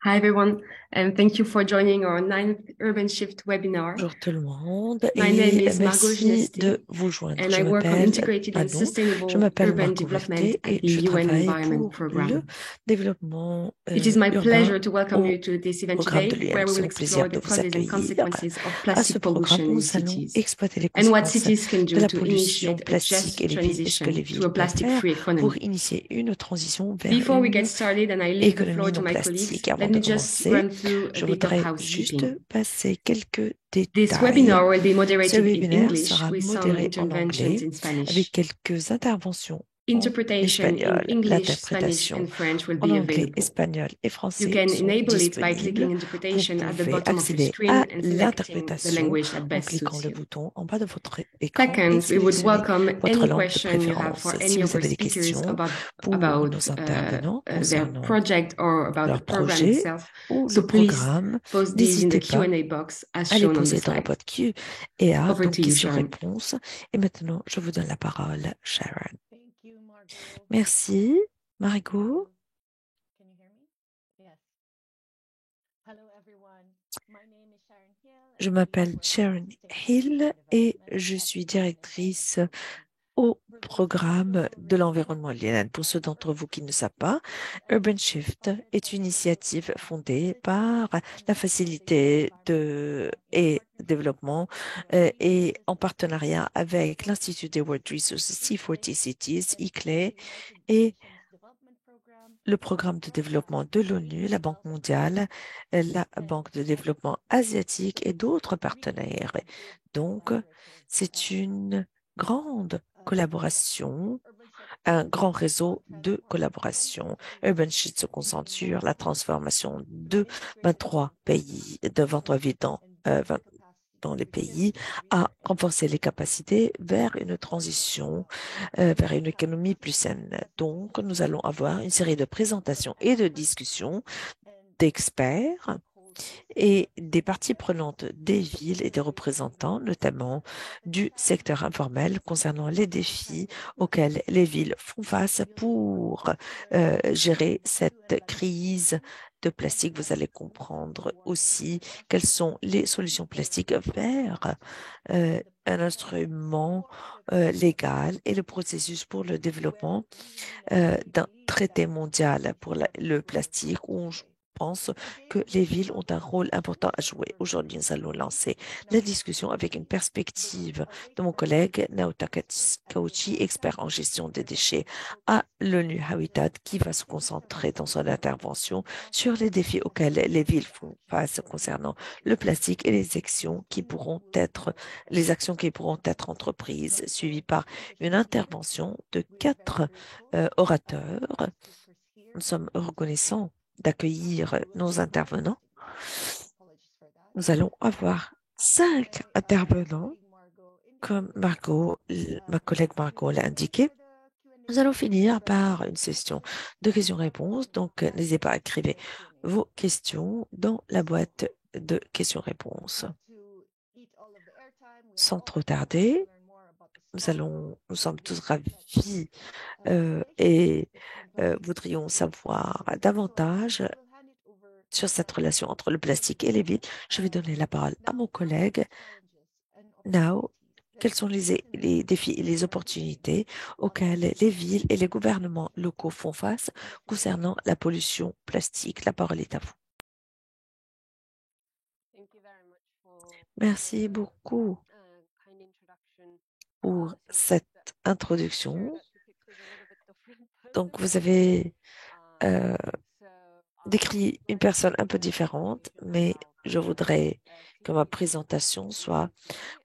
Hi everyone, and thank you for joining our ninth Urban Shift webinar. Bonjour tout le monde My name et is Margot merci de Ginesti, vous joindre. and I work on integrated and Je sustainable m'appelle urban Marco development Verté at et the je UN travaille Environment pour le Programme. développement It is my urbain pleasure to welcome au you to this event programme de today, l'UN. where we C'est will un plaisir explore de the vous causes and accueillir. consequences of À ce plastic programme, pollution in nous allons cities, exploiter les and what conséquences cities can de do la to pollution initiate a plastique et just les villes et ce que transition les to villes a peuvent faire plastic-free pour economy. initier une transition vers Before we get une started and I leave the floor économie to non my colleagues, plastique. Et let avant me de just commencer, run through a je bit of voudrais juste housekeeping. passer quelques This détails. webinar will be Ce moderated in webinaire English sera with some modéré en interventions anglais in avec Spanish. quelques interventions en Interpretation in espagnol. English, Spanish, L'interprétation and French will en be anglais, available. espagnol et You français can sont enable it by disponibles. clicking Vous interpretation at the pouvez bottom of your accéder screen à and selecting the l'interprétation language that en best cliquant suits le you. bouton en bas de votre écran et Second, we would sélectionnez welcome votre any langue de question you have préférence. for Si any of vous our avez des speakers questions pour about nos intervenants their concernant project or about the leur program projet itself. ou So le please programme, post these in the n'hésitez pas Q&A box as à les shown on the poser dans la slide. boîte Q&A, Over donc to you, Sharon. questions-réponses. Et maintenant, je vous donne la parole, Sharon. Thank you, Margot. Merci, Margot. Can you hear me? Yes. Hello, everyone. My name is Sharon Hill, Je and I m'appelle work on Sharon sustainability Hill and et development je at suis the UN Environment directrice Program. au Urban Shift programme de program l'environnement lilane. Pour ceux d'entre vous qui ne savent pas, Urban Shift est une initiative fondée par la facilité et développement et en partenariat avec l'Institut des World Resources C40 Cities, ICLEI, et le programme de développement de l'ONU, la Banque mondiale, la Banque de développement asiatique et d'autres partenaires. Donc, c'est une grande collaboration, un grand réseau de collaboration. Urban Shift se concentre sur la transformation de 23 pays, de 23 villes dans les pays, à renforcer les capacités vers une transition vers une économie plus saine. Donc, nous allons avoir une série de présentations et de discussions d'experts et des parties prenantes des villes et des représentants, notamment du secteur informel, concernant les défis auxquels les villes font face pour gérer cette crise de plastique. Vous allez comprendre aussi quelles sont les solutions plastiques vers un instrument légal et le processus pour le développement d'un traité mondial pour le plastique où je pense que les villes ont un rôle important à jouer. Aujourd'hui, nous allons lancer la discussion avec une perspective de mon collègue Naota Kauchi, expert en gestion des déchets à l'ONU Habitat, qui va se concentrer dans son intervention sur les défis auxquels les villes font face concernant le plastique et les actions qui pourront être entreprises, suivies par une intervention de 4 orateurs. Nous sommes reconnaissants d'accueillir nos intervenants. Nous allons avoir 5 intervenants, comme ma collègue Margot l'a indiqué. Nous allons finir par une session de questions-réponses. Donc, n'hésitez pas à écrire vos questions dans la boîte de questions-réponses. Sans trop tarder, nous sommes tous ravis et voudrions savoir davantage sur cette relation entre le plastique et les villes. Je vais donner la parole à mon collègue Now. Quels sont les défis et les opportunités auxquels les villes et les gouvernements locaux font face concernant la pollution plastique? La parole est à vous. Merci beaucoup pour cette introduction. Donc, vous avez décrit une personne un peu différente, mais je voudrais que ma présentation soit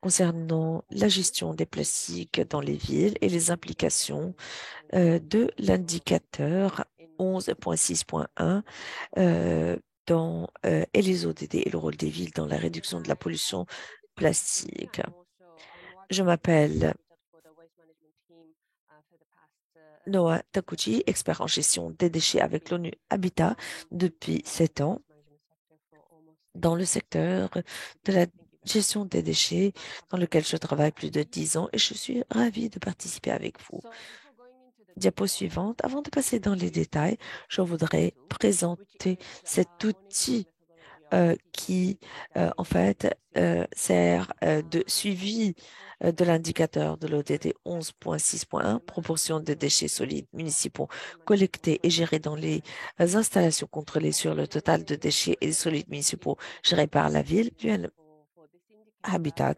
concernant la gestion des plastiques dans les villes et les implications de l'indicateur 11.6.1 et les ODD et le rôle des villes dans la réduction de la pollution plastique. Je m'appelle Noah Takuchi, expert en gestion des déchets avec l'ONU Habitat depuis 7 ans dans le secteur de la gestion des déchets dans lequel je travaille plus de 10 ans et je suis ravie de participer avec vous. Diapo suivante. Avant de passer dans les détails, je voudrais présenter cet outil qui, en fait, sert de suivi de l'indicateur de l'ODD 11.6.1, proportion de déchets solides municipaux collectés et gérés dans les installations contrôlées sur le total de déchets et solides municipaux gérés par la ville. Puis Habitat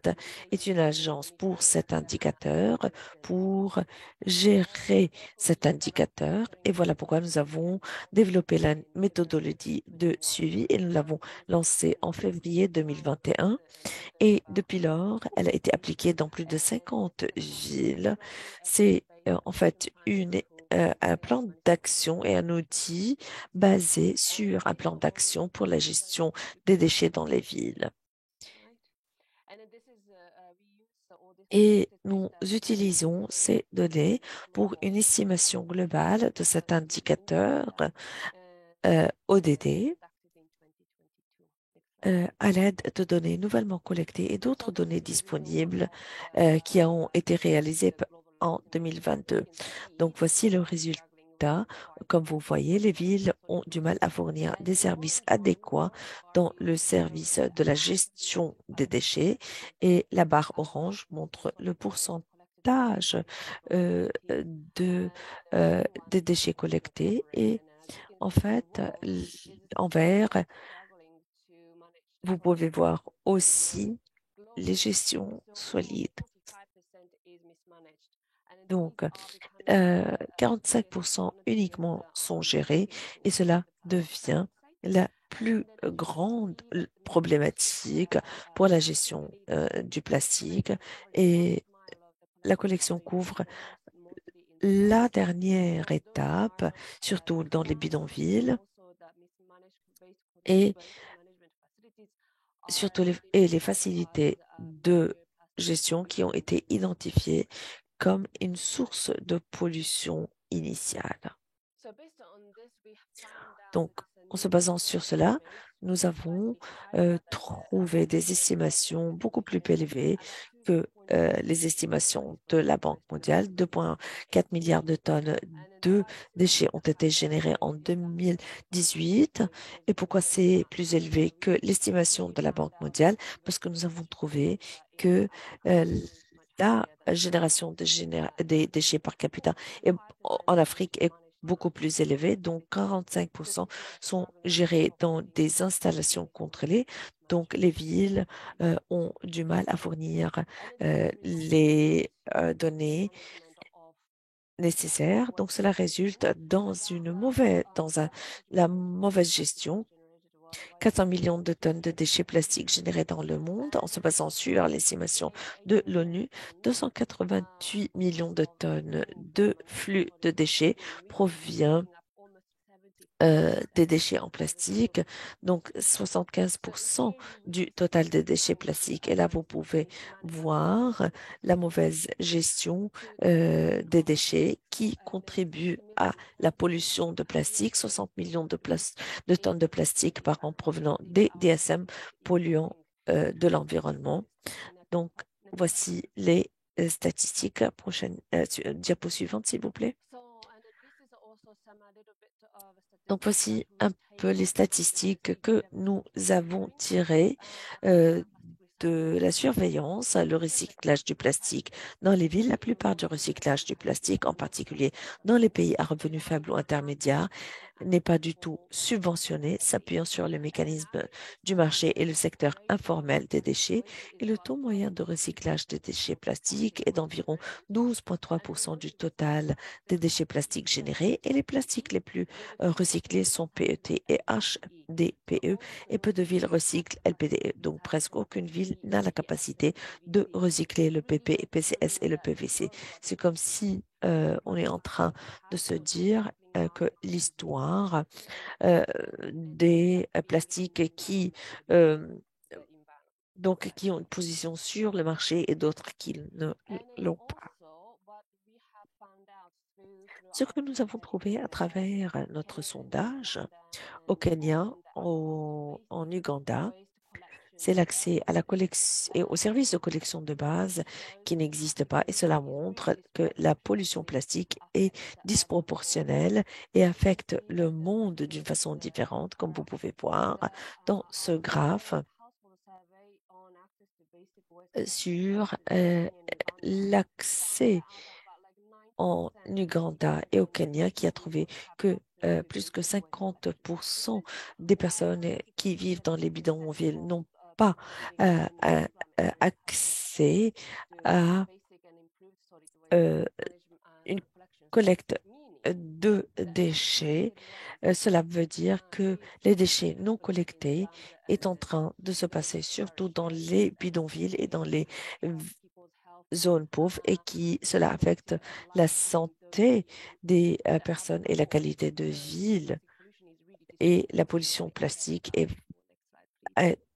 est une agence pour cet indicateur, pour gérer cet indicateur. Et voilà pourquoi nous avons développé la méthodologie de suivi et nous l'avons lancée en février 2021. Et depuis lors, elle a été appliquée dans plus de 50 villes. C'est en fait un plan d'action et un outil basé sur un plan d'action pour la gestion des déchets dans les villes. Et nous utilisons ces données pour une estimation globale de cet indicateur ODD à l'aide de données nouvellement collectées et d'autres données disponibles qui ont été réalisées en 2022. Donc, voici le résultat. Comme vous voyez, les villes ont du mal à fournir des services adéquats dans le service de la gestion des déchets et la barre orange montre le pourcentage de, des déchets collectés et en fait, en vert, vous pouvez voir aussi les gestions solides. Donc, 45% uniquement sont gérés et cela devient la plus grande problématique pour la gestion du plastique et la collection couvre la dernière étape, surtout dans les bidonvilles et surtout les facilités de gestion qui ont été identifiées comme une source de pollution initiale. Donc, en se basant sur cela, nous avons trouvé des estimations beaucoup plus élevées que les estimations de la Banque mondiale. 2,4 milliards de tonnes de déchets ont été générés en 2018. Et pourquoi c'est plus élevé que l'estimation de la Banque mondiale? Parce que nous avons trouvé que la génération des déchets par capita en Afrique est beaucoup plus élevée, donc 45% sont gérés dans des installations contrôlées. Donc, les villes ont du mal à fournir les données nécessaires. Donc, cela résulte dans la mauvaise gestion. 400 millions de tonnes de déchets plastiques générés dans le monde en se basant sur l'estimation de l'ONU. 288 millions de tonnes de flux de déchets provient des déchets en plastique, donc 75% du total des déchets plastiques. Et là, vous pouvez voir la mauvaise gestion des déchets qui contribue à la pollution de plastique, 60 millions de tonnes de plastique par an provenant des DSM polluants de l'environnement. Donc, voici les statistiques. Prochaine diapo suivante, s'il vous plaît. Donc, voici un peu les statistiques que nous avons tirées de la surveillance, le recyclage du plastique dans les villes. La plupart du recyclage du plastique, en particulier dans les pays à revenus faibles ou intermédiaires, n'est pas du tout subventionné, s'appuyant sur le mécanisme du marché et le secteur informel des déchets. Et le taux moyen de recyclage des déchets plastiques est d'environ 12,3% du total des déchets plastiques générés. Et les plastiques les plus recyclés sont PET et HDPE et peu de villes recyclent LPDE. Donc, presque aucune ville n'a la capacité de recycler le PP, PCS et le PVC. C'est comme si on est en train de se dire que l'histoire des plastiques qui ont une position sur le marché et d'autres qui ne l'ont pas. Ce que nous avons trouvé à travers notre sondage au Kenya, en Ouganda, c'est l'accès à la collection et aux services de collection de base qui n'existent pas et cela montre que la pollution plastique est disproportionnelle et affecte le monde d'une façon différente, comme vous pouvez voir dans ce graphe sur l'accès en Uganda et au Kenya qui a trouvé que plus que 50% des personnes qui vivent dans les bidonvilles n'ont pas accès à une collecte de déchets. Cela veut dire que les déchets non collectés est en train de se passer surtout dans les bidonvilles et dans les zones pauvres et cela affecte la santé des personnes et la qualité de vie et la pollution plastique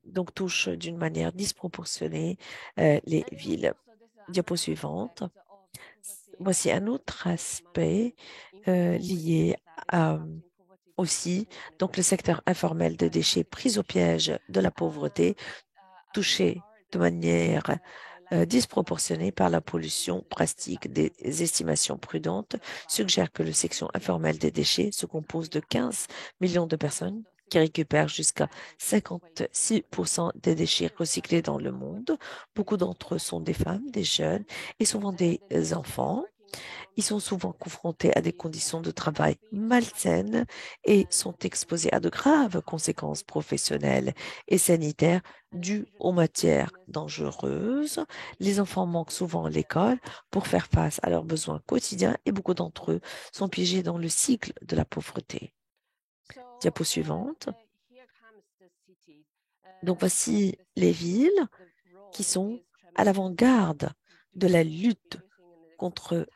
donc touche d'une manière disproportionnée les villes. Diapo suivante. Voici un autre aspect lié à aussi donc le secteur informel de déchets pris au piège de la pauvreté, touché de manière disproportionnée par la pollution plastique. Des estimations prudentes suggèrent que le section informelle des déchets se compose de 15 millions de personnes qui récupèrent jusqu'à 56% des déchets recyclés dans le monde. Beaucoup d'entre eux sont des femmes, des jeunes et souvent des enfants. Ils sont souvent confrontés à des conditions de travail malsaines et sont exposés à de graves conséquences professionnelles et sanitaires dues aux matières dangereuses. Les enfants manquent souvent à l'école pour faire face à leurs besoins quotidiens et beaucoup d'entre eux sont piégés dans le cycle de la pauvreté. Diapo suivante. Donc voici les villes qui sont à l'avant-garde de la lutte contre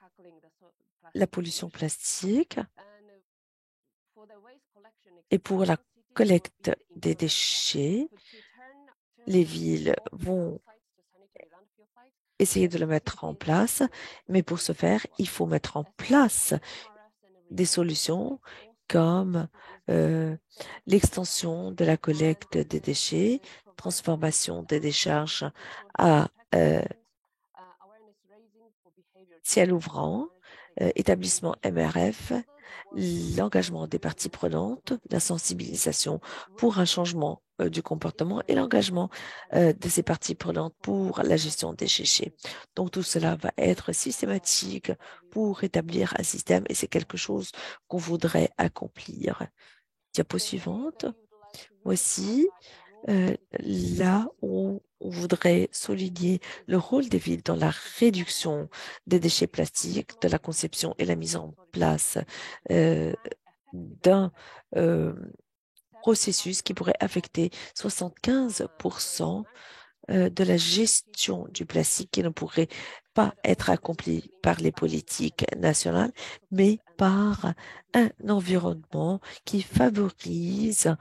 la pollution plastique et pour la collecte des déchets, les villes vont essayer de le mettre en place, mais pour ce faire, il faut mettre en place des solutions comme l'extension de la collecte des déchets, transformation des décharges à ciel ouvrant, établissement MRF, l'engagement des parties prenantes, la sensibilisation pour un changement du comportement et l'engagement de ces parties prenantes pour la gestion des déchets. Donc tout cela va être systématique pour établir un système et c'est quelque chose qu'on voudrait accomplir. Diapo suivante. Voici là où on voudrait souligner le rôle des villes dans la réduction des déchets plastiques, de la conception et la mise en place d'un processus qui pourrait affecter 75% de la gestion du plastique qui ne pourrait pas être accomplie par les politiques nationales, mais par un environnement qui favorise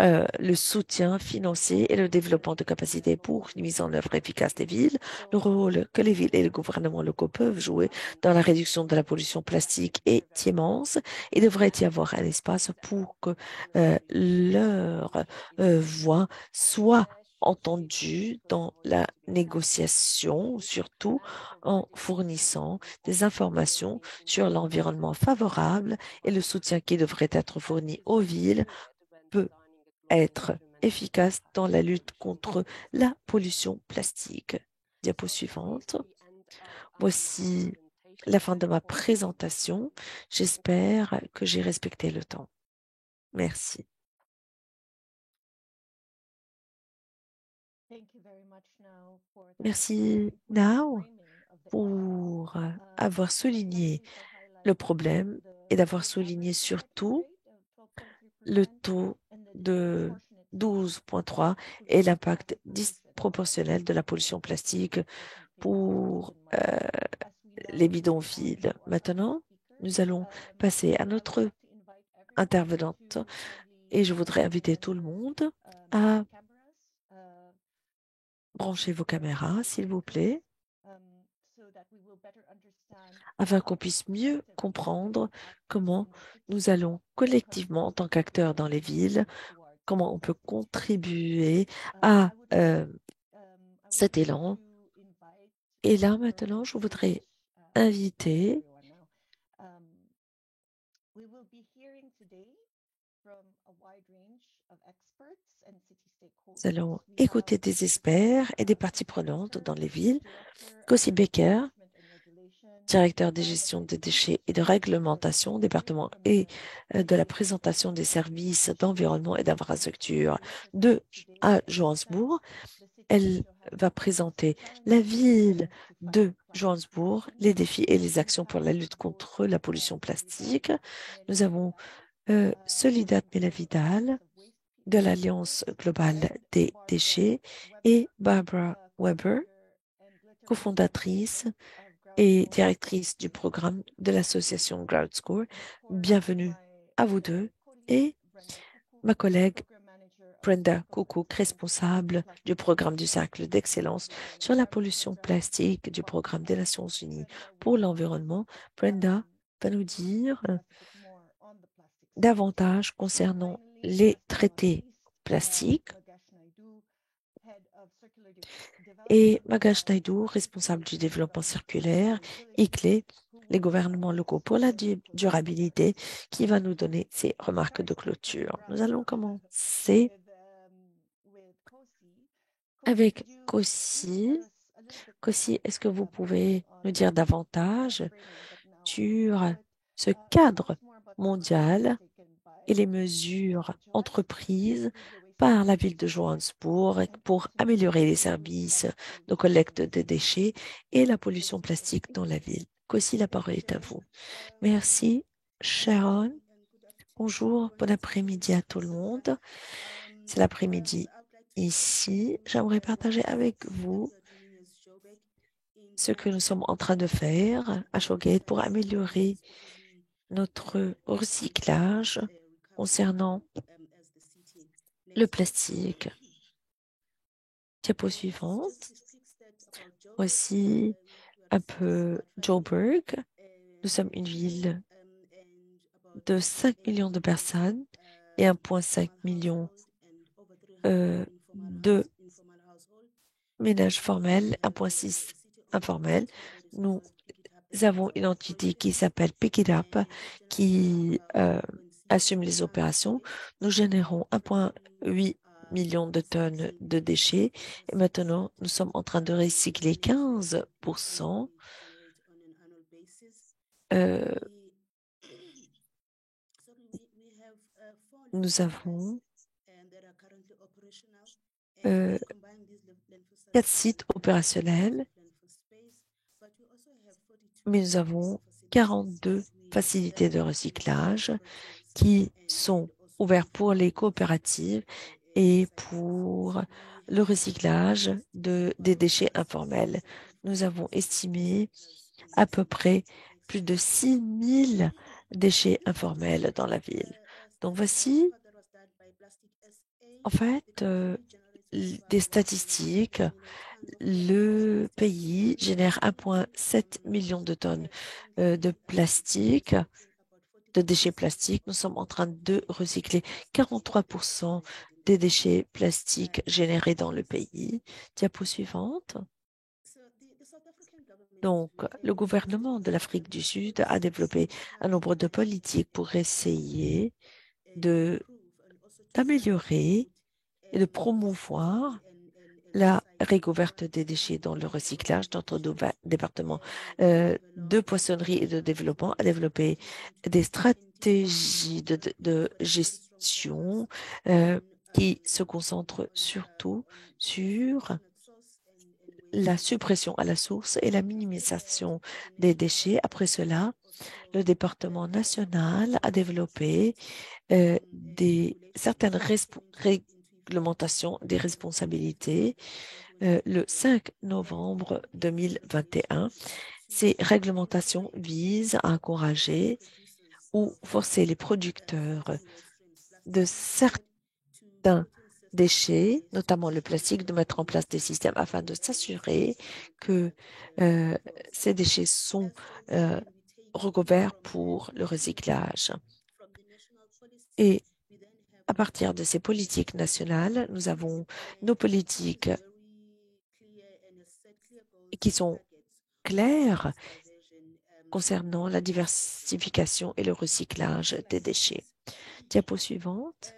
le soutien financier et le développement de capacités pour une mise en œuvre efficace des villes, le rôle que les villes et les gouvernements locaux peuvent jouer dans la réduction de la pollution plastique est immense. Il devrait y avoir un espace pour que leur voix soit entendue dans la négociation, surtout en fournissant des informations sur l'environnement favorable et le soutien qui devrait être fourni aux villes peut être efficace dans la lutte contre la pollution plastique. Diapo suivante. Voici la fin de ma présentation. J'espère que j'ai respecté le temps. Merci. Merci, Now, pour avoir souligné le problème et d'avoir souligné surtout le taux de 12,3 et l'impact disproportionnel de la pollution plastique pour les bidonvilles. Maintenant, nous allons passer à notre intervenante et je voudrais inviter tout le monde à brancher vos caméras, s'il vous plaît, afin qu'on puisse mieux comprendre comment nous allons collectivement, en tant qu'acteurs dans les villes, comment on peut contribuer à cet élan. Et là, maintenant, je voudrais inviter nous allons écouter des experts et des parties prenantes dans les villes. Kossi Becker, directeur de gestion des déchets et de réglementation, département et de la présentation des services d'environnement et d'infrastructure à Johannesburg. Elle va présenter la ville de Johannesburg, les défis et les actions pour la lutte contre la pollution plastique. Nous avons Soledad Melavidal de l'Alliance globale des déchets et Barbara Weber, cofondatrice et directrice du programme de l'association Ground Score. Bienvenue à vous deux et ma collègue Brenda Cook, responsable du programme du Cercle d'excellence sur la pollution plastique du programme des Nations Unies pour l'environnement. Brenda va nous dire davantage concernant les traités plastiques. Et Magash Naidoo, responsable du développement circulaire, ICLE, les gouvernements locaux pour la durabilité, qui va nous donner ses remarques de clôture. Nous allons commencer avec Kossi. Kossi, est-ce que vous pouvez nous dire davantage sur ce cadre mondial et les mesures entreprises par la ville de Johannesburg pour améliorer les services de collecte de déchets et la pollution plastique dans la ville? Kossi, la parole est à vous. Merci, Sharon. Bonjour, bon après-midi à tout le monde. C'est l'après-midi ici. J'aimerais partager avec vous ce que nous sommes en train de faire à Showgate pour améliorer notre recyclage concernant le plastique. Diapo suivante. Voici un peu Joburg. Nous sommes une ville de 5 millions de personnes et 1,5 million de ménages formels, 1,6 informels. Nous avons une entité qui s'appelle Pick It Up qui assume les opérations. Nous générons 1,8 million de tonnes de déchets et maintenant nous sommes en train de recycler 15%. Nous avons 4 sites opérationnels, mais nous avons 42 facilités de recyclage qui sont ouvertes pour les coopératives et pour le recyclage des déchets informels. Nous avons estimé à peu près plus de 6 000 déchets informels dans la ville. Donc voici, en fait, des statistiques. Le pays génère 1,7 million de tonnes de plastique, de déchets plastiques. Nous sommes en train de recycler 43% des déchets plastiques générés dans le pays. Diapo suivante. Donc, le gouvernement de l'Afrique du Sud a développé un nombre de politiques pour essayer d'améliorer et de promouvoir la récouverte des déchets dans le recyclage. Notre département de poissonnerie et de développement a développé des stratégies de gestion qui se concentrent surtout sur la suppression à la source et la minimisation des déchets. Après cela, le département national a développé certaines réglementations des responsabilités le 5 novembre 2021. Ces réglementations visent à encourager ou forcer les producteurs de certains déchets, notamment le plastique, de mettre en place des systèmes afin de s'assurer que ces déchets sont recouverts pour le recyclage. Et À partir de ces politiques nationales, nous avons nos politiques qui sont claires concernant la diversification et le recyclage des déchets. Diapo suivante.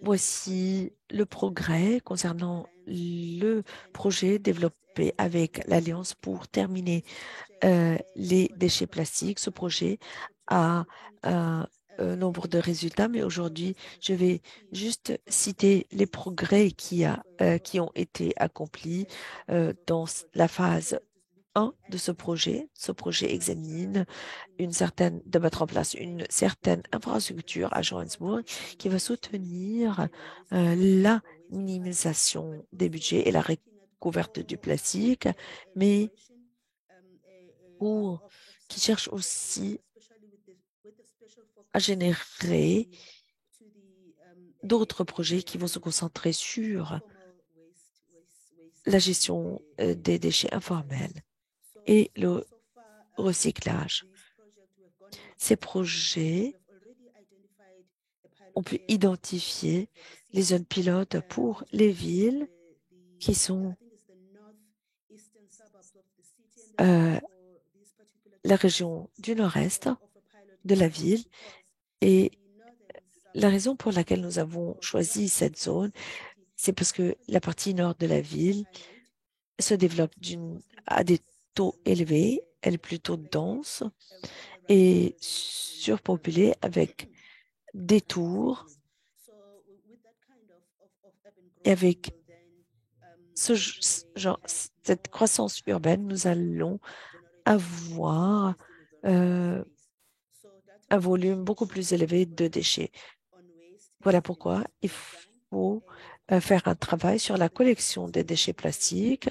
Voici le progrès concernant le projet développé avec l'Alliance pour terminer les déchets plastiques. Ce projet a un nombre de résultats, mais aujourd'hui, je vais juste citer les progrès qui ont été accomplis dans la phase 1 de ce projet. Ce projet examine de mettre en place une certaine infrastructure à Johannesburg qui va soutenir la minimisation des budgets et la recouverte du plastique, mais qui cherche aussi à générer d'autres projets qui vont se concentrer sur la gestion des déchets informels et le recyclage. Ces projets ont pu identifier les zones pilotes pour les villes qui sont la région du nord-est de la ville. Et la raison pour laquelle nous avons choisi cette zone, c'est parce que la partie nord de la ville se développe à des taux élevés, elle est plutôt dense et surpeuplée avec des tours. Et avec cette croissance urbaine, nous allons avoir un volume beaucoup plus élevé de déchets. Voilà pourquoi il faut faire un travail sur la collection des déchets plastiques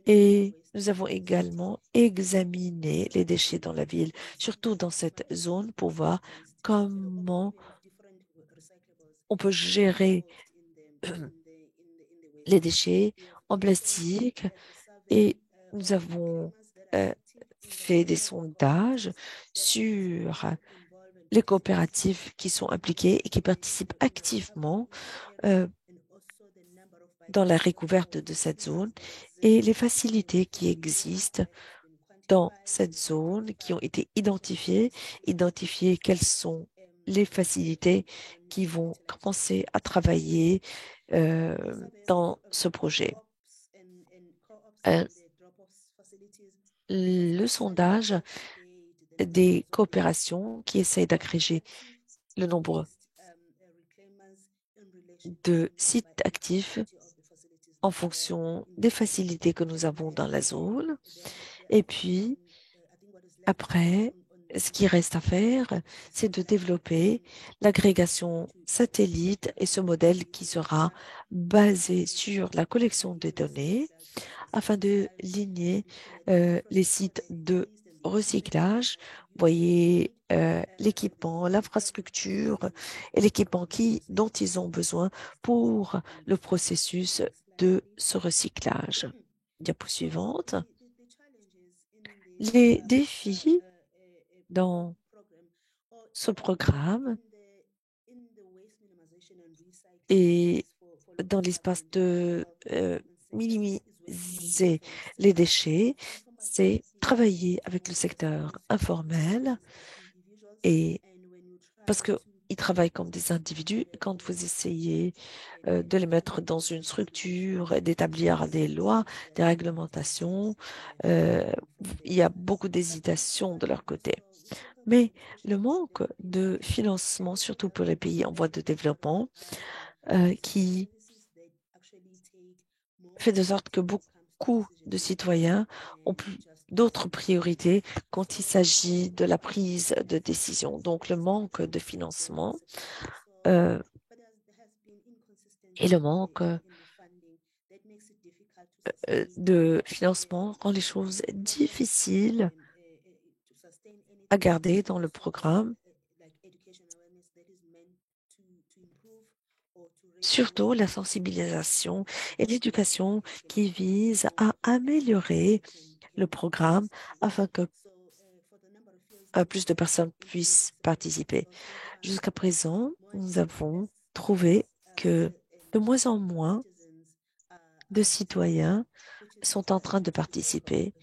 et nous avons également examiné les déchets dans la ville, surtout dans cette zone, pour voir comment on peut gérer les déchets en plastique et nous avons fait des sondages sur les coopératives qui sont impliquées et qui participent activement dans la recouverte de cette zone et les facilités qui existent dans cette zone qui ont été identifier quelles sont les facilités qui vont commencer à travailler dans ce projet. Le sondage des coopérations qui essayent d'agréger le nombre de sites actifs en fonction des facilités que nous avons dans la zone. Et puis, après, ce qui reste à faire, c'est de développer l'agrégation satellite et ce modèle qui sera basé sur la collection de données afin de ligner les sites de recyclage. Vous voyez l'équipement, l'infrastructure et l'équipement dont ils ont besoin pour le processus de ce recyclage. Diapo suivante. Les défis dans ce programme et dans l'espace de minimiser les déchets, c'est travailler avec le secteur informel et parce qu'ils travaillent comme des individus. Quand vous essayez de les mettre dans une structure, d'établir des lois, des réglementations, il y a beaucoup d'hésitation de leur côté. Mais le manque de financement, surtout pour les pays en voie de développement, qui fait de sorte que beaucoup de citoyens ont d'autres priorités quand il s'agit de la prise de décision. Donc, le manque de financement et le manque de financement rend les choses difficiles à garder dans le programme, surtout la sensibilisation et l'éducation qui visent à améliorer le programme afin que plus de personnes puissent participer. Jusqu'à présent, nous avons trouvé que de moins en moins de citoyens sont en train de participer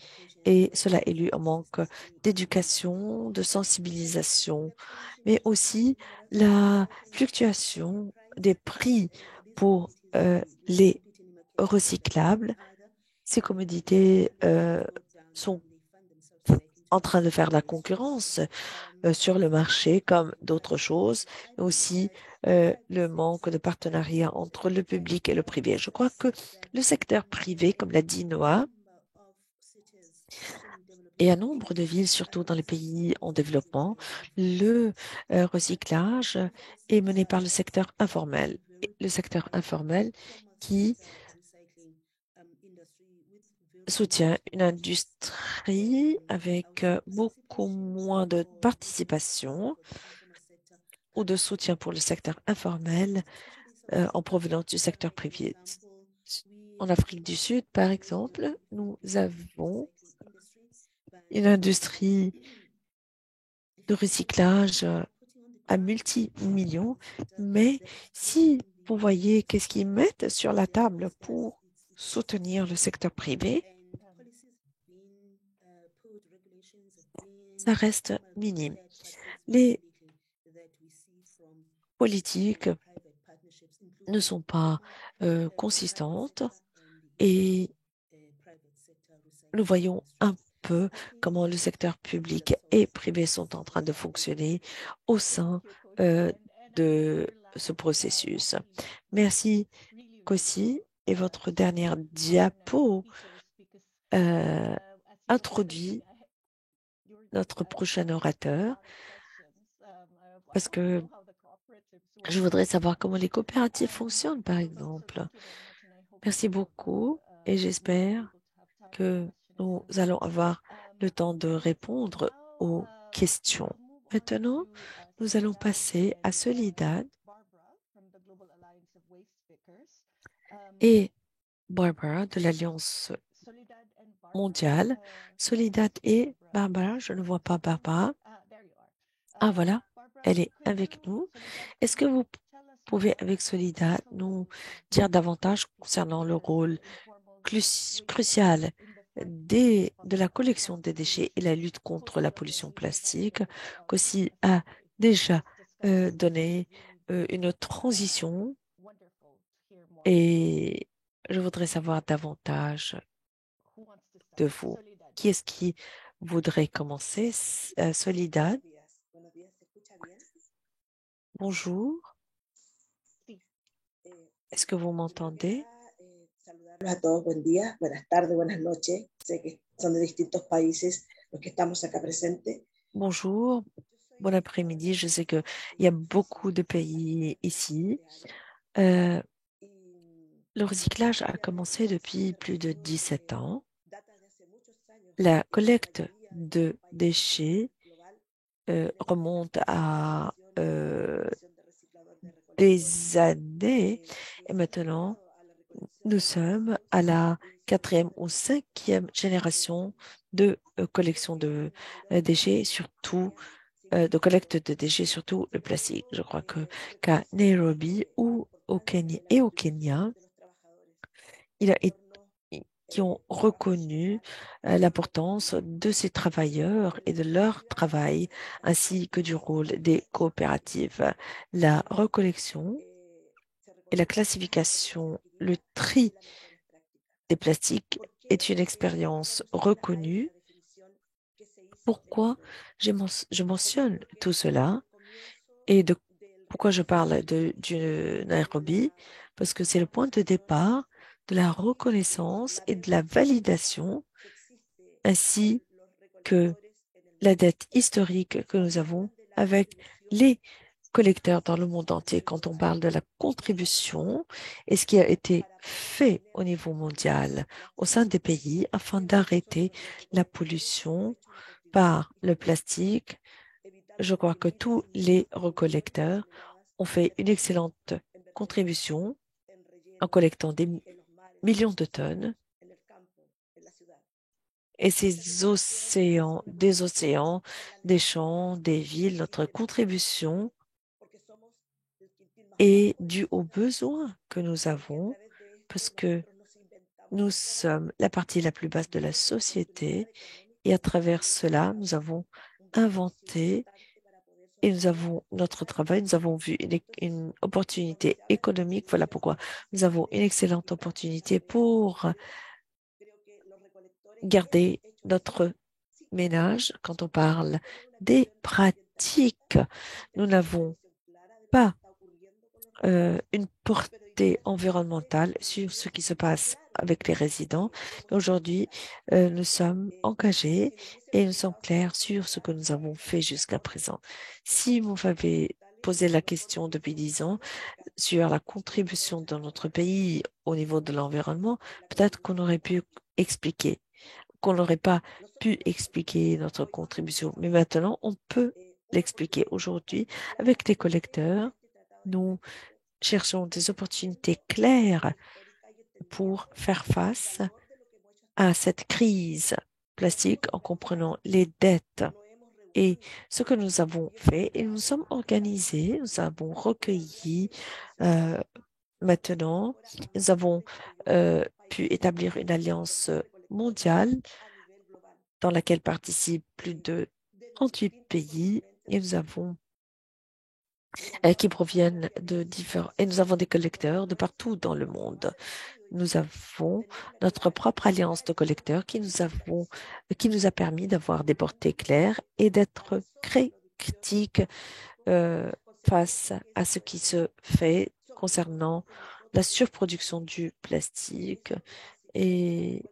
et cela est dû au manque d'éducation, de sensibilisation, mais aussi la fluctuation des prix pour les recyclables. Ces commodités sont en train de faire la concurrence sur le marché comme d'autres choses, mais aussi le manque de partenariat entre le public et le privé. Je crois que le secteur privé, comme l'a dit Noah, et un nombre de villes, surtout dans les pays en développement, le recyclage est mené par le secteur informel. Et le secteur informel qui soutient une industrie avec beaucoup moins de participation ou de soutien pour le secteur informel en provenance du secteur privé. En Afrique du Sud, par exemple, nous avons une industrie de recyclage à multi-millions, mais si vous voyez qu'est-ce qu'ils mettent sur la table pour soutenir le secteur privé, ça reste minime. Les politiques ne sont pas consistantes et nous voyons un peu comment le secteur public et privé sont en train de fonctionner au sein de ce processus. Merci, Kossi. Et votre dernière diapo introduit notre prochain orateur parce que je voudrais savoir comment les coopératives fonctionnent, par exemple. Merci beaucoup et j'espère que nous allons avoir le temps de répondre aux questions. Maintenant, nous allons passer à Solidad et Barbara de l'Alliance mondiale. Solidad et Barbara, je ne vois pas Barbara. Ah voilà, elle est avec nous. Est-ce que vous pouvez, avec Solidad, nous dire davantage concernant le rôle crucial de la collection des déchets et la lutte contre la pollution plastique, qu'aussi a déjà donné une transition et je voudrais savoir davantage de vous. Qui est-ce qui voudrait commencer? Soledad, bonjour. Est-ce que vous m'entendez? A todos, buen día, buenas tardes, buenas noches. Sé que son de distintos países los que estamos acá presentes. Bonjour, bon après-midi. Je sais qu'il y a beaucoup de pays ici. Le recyclage a commencé depuis plus de 17 ans. La collecte de déchets remonte à des années et maintenant, nous sommes à la 4e ou 5e génération de collection de déchets, surtout de collecte de déchets, surtout le plastique. Je crois qu'à Nairobi ou au Kenya, il a été qui ont reconnu l'importance de ces travailleurs et de leur travail, ainsi que du rôle des coopératives. La recollection et la classification, le tri des plastiques est une expérience reconnue. Pourquoi je mentionne tout cela et de pourquoi je parle du Nairobi? Parce que c'est le point de départ de la reconnaissance et de la validation, ainsi que la dette historique que nous avons avec les collecteurs dans le monde entier quand on parle de la contribution et ce qui a été fait au niveau mondial au sein des pays afin d'arrêter la pollution par le plastique. Je crois que tous les recollecteurs ont fait une excellente contribution en collectant des millions de tonnes et ces océans, des champs, des villes, notre contribution est due aux besoins que nous avons parce que nous sommes la partie la plus basse de la société et à travers cela, nous avons inventé et nous avons notre travail, nous avons vu une opportunité économique. Voilà pourquoi nous avons une excellente opportunité pour garder notre ménage. Quand on parle des pratiques, nous n'avons pas une portée environnementale sur ce qui se passe avec les résidents. Aujourd'hui, nous sommes engagés et nous sommes clairs sur ce que nous avons fait jusqu'à présent. Si vous m'avez posé la question depuis 10 ans sur la contribution de notre pays au niveau de l'environnement, peut-être qu'on aurait pu expliquer, qu'on n'aurait pas pu expliquer notre contribution. Mais maintenant, on peut l'expliquer. Aujourd'hui, avec les collecteurs, nous cherchons des opportunités claires pour faire face à cette crise plastique en comprenant les dettes et ce que nous avons fait. Et nous sommes organisés, nous avons recueilli maintenant, nous avons pu établir une alliance mondiale dans laquelle participent plus de 38 pays et nous avons qui proviennent de différents, et nous avons des collecteurs de partout dans le monde. Nous avons notre propre alliance de collecteurs qui nous a permis d'avoir des portées claires et d'être critiques face à ce qui se fait concernant la surproduction du plastique et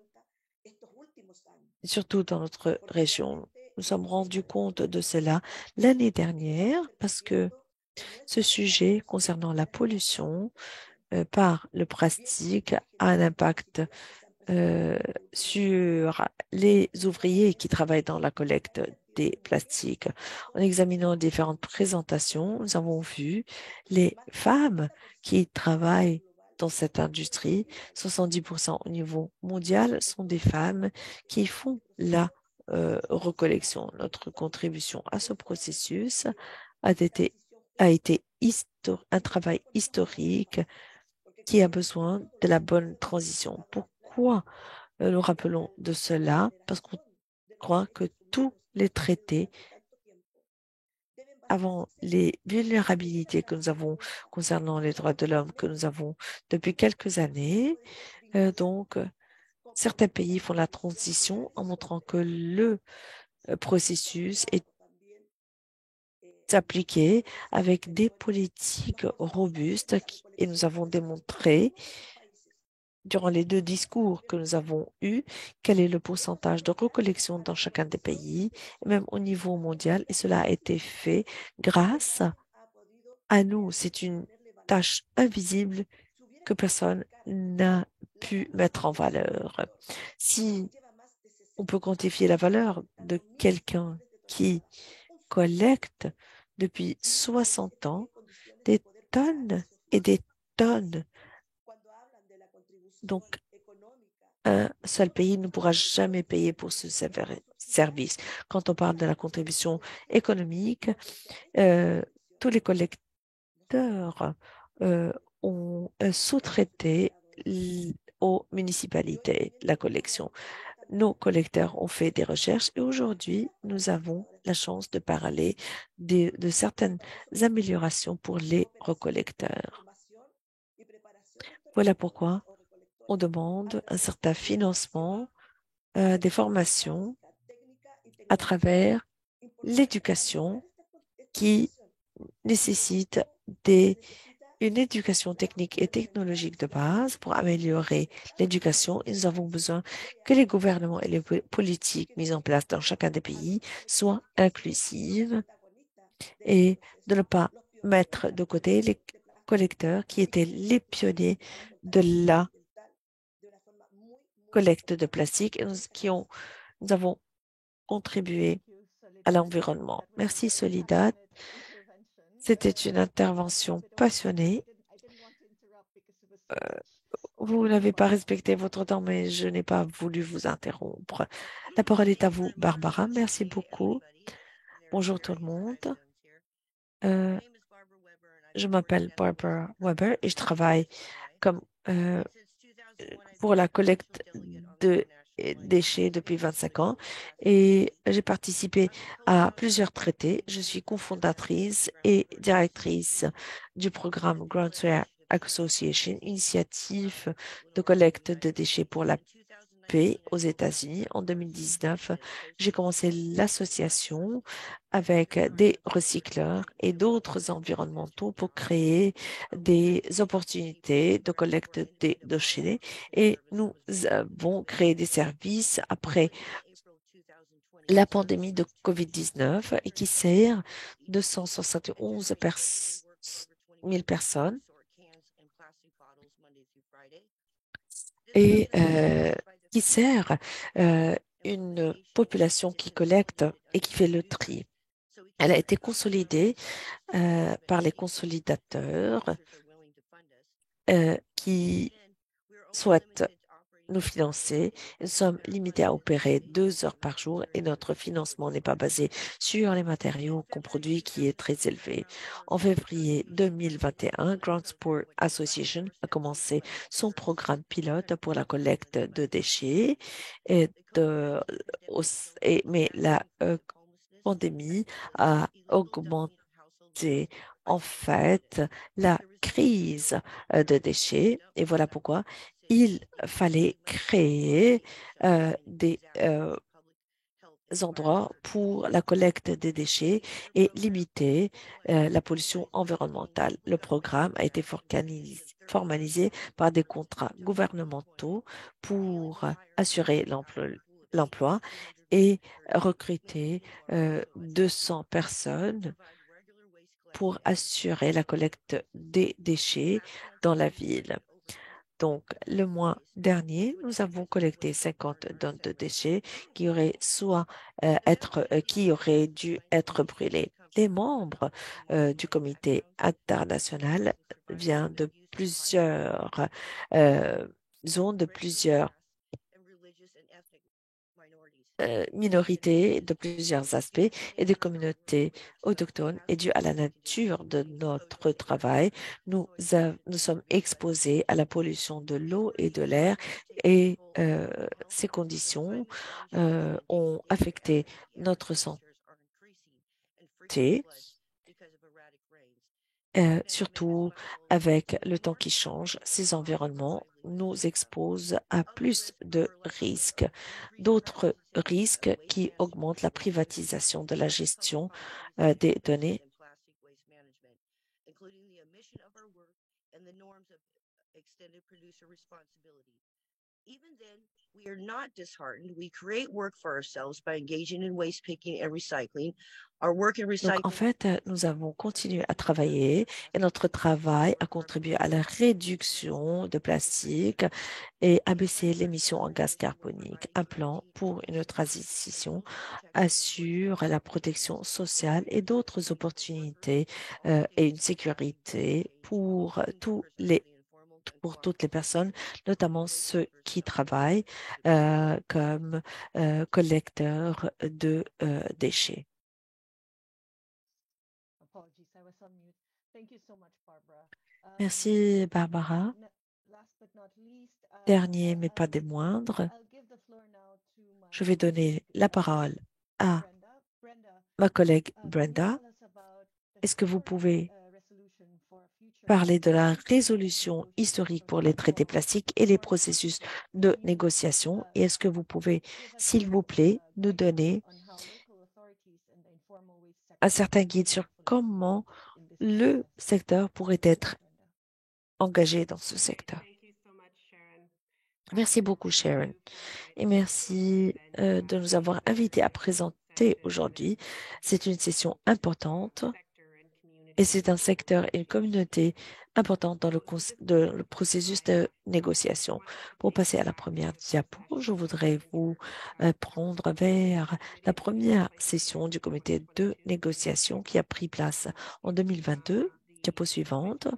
surtout dans notre région. Nous sommes rendus compte de cela l'année dernière parce que ce sujet concernant la pollution par le plastique a un impact sur les ouvriers qui travaillent dans la collecte des plastiques. En examinant différentes présentations, nous avons vu les femmes qui travaillent dans cette industrie. 70% au niveau mondial sont des femmes qui font la recollection. Notre contribution à ce processus a été un travail historique qui a besoin de la bonne transition. Pourquoi nous rappelons de cela? Parce qu'on croit que tous les traités, avant les vulnérabilités que nous avons concernant les droits de l'homme que nous avons depuis quelques années, certains pays font la transition en montrant que le processus est appliqué avec des politiques robustes et nous avons démontré durant les 2 discours que nous avons eus, quel est le pourcentage de recollection dans chacun des pays, même au niveau mondial, et cela a été fait grâce à nous. C'est une tâche invisible que personne n'a pu mettre en valeur. Si on peut quantifier la valeur de quelqu'un qui collecte depuis 60 ans des tonnes et des tonnes. Donc, un seul pays ne pourra jamais payer pour ce service. Quand on parle de la contribution économique, tous les collecteurs ont sous-traité aux municipalités la collection. Nos collecteurs ont fait des recherches et aujourd'hui, nous avons la chance de parler de certaines améliorations pour les recollecteurs. Voilà pourquoi on demande un certain financement des formations à travers l'éducation qui nécessite une éducation technique et technologique de base pour améliorer l'éducation. Et nous avons besoin que les gouvernements et les politiques mises en place dans chacun des pays soient inclusives et de ne pas mettre de côté les collecteurs qui étaient les pionniers de la collecte de plastique et nous avons contribué à l'environnement. Merci Soledad. C'était une intervention passionnée. Vous n'avez pas respecté votre temps, mais je n'ai pas voulu vous interrompre. La parole est à vous, Barbara. Merci beaucoup. Bonjour tout le monde. Euh, je m'appelle Barbara Weber et je travaille comme pour la collecte de déchets depuis 25 ans et j'ai participé à plusieurs traités. Je suis cofondatrice et directrice du programme Groundsware Association, initiative de collecte de déchets pour la paix aux États-Unis. En 2019, j'ai commencé l'association avec des recycleurs et d'autres environnementaux pour créer des opportunités de collecte des déchets et nous avons créé des services après la pandémie de COVID-19 et qui sert 271 000 personnes et qui sert une population qui collecte et qui fait le tri. Elle a été consolidée par les consolidateurs qui souhaitent nous financer. Nous sommes limités à opérer 2 heures par jour et notre financement n'est pas basé sur les matériaux qu'on produit qui est très élevé. En février 2021, Groundsport Association a commencé son programme pilote pour la collecte de déchets mais la pandémie a augmenté en fait la crise de déchets et voilà pourquoi il fallait créer des endroits pour la collecte des déchets et limiter la pollution environnementale. Le programme a été formalisé par des contrats gouvernementaux pour assurer l'emploi et recruter 200 personnes pour assurer la collecte des déchets dans la ville. Donc, le mois dernier, nous avons collecté 50 tonnes de déchets qui qui auraient dû être brûlés. Les membres du comité international viennent de plusieurs zones, de plusieurs minorités de plusieurs aspects et des communautés autochtones et dû à la nature de notre travail, nous sommes exposés à la pollution de l'eau et de l'air et ces conditions ont affecté notre santé. Surtout avec le temps qui change, ces environnements nous exposent à plus de risques. D'autres risques qui augmentent la privatisation de la gestion des données. Even then, we are not disheartened. We create work for ourselves by engaging in waste picking and recycling. Our work in Donc, recycling. en fait, nous avons continué à travailler et notre travail a contribué à la réduction de plastique et à baisser l'émission en gaz carbonique. Un plan pour une transition assure la protection sociale et d'autres opportunités et une sécurité pour toutes les personnes, notamment ceux qui travaillent comme collecteurs de déchets. Apologies, I was on mute. Thank you so much, Barbara. Merci, Barbara. Last but not least, Dernier, mais pas des moindres, I'll give the floor now to je vais donner la parole à Brenda. Brenda, ma collègue can you Brenda. tell us about the Est-ce que vous pouvez resolution for future parler de la résolution historique pour les traités plastiques et les processus de négociation? Et est-ce que vous pouvez, s'il vous plaît, nous donner un certain guide sur comment le secteur pourrait être engagé dans ce secteur? Merci beaucoup, Sharon. Et merci de nous avoir invités à présenter aujourd'hui. C'est une session importante et c'est un secteur et une communauté importante dans le processus de négociation. Pour passer à la première diapo, je voudrais vous prendre vers la première session du comité de négociation qui a pris place en 2022. Diapo suivante.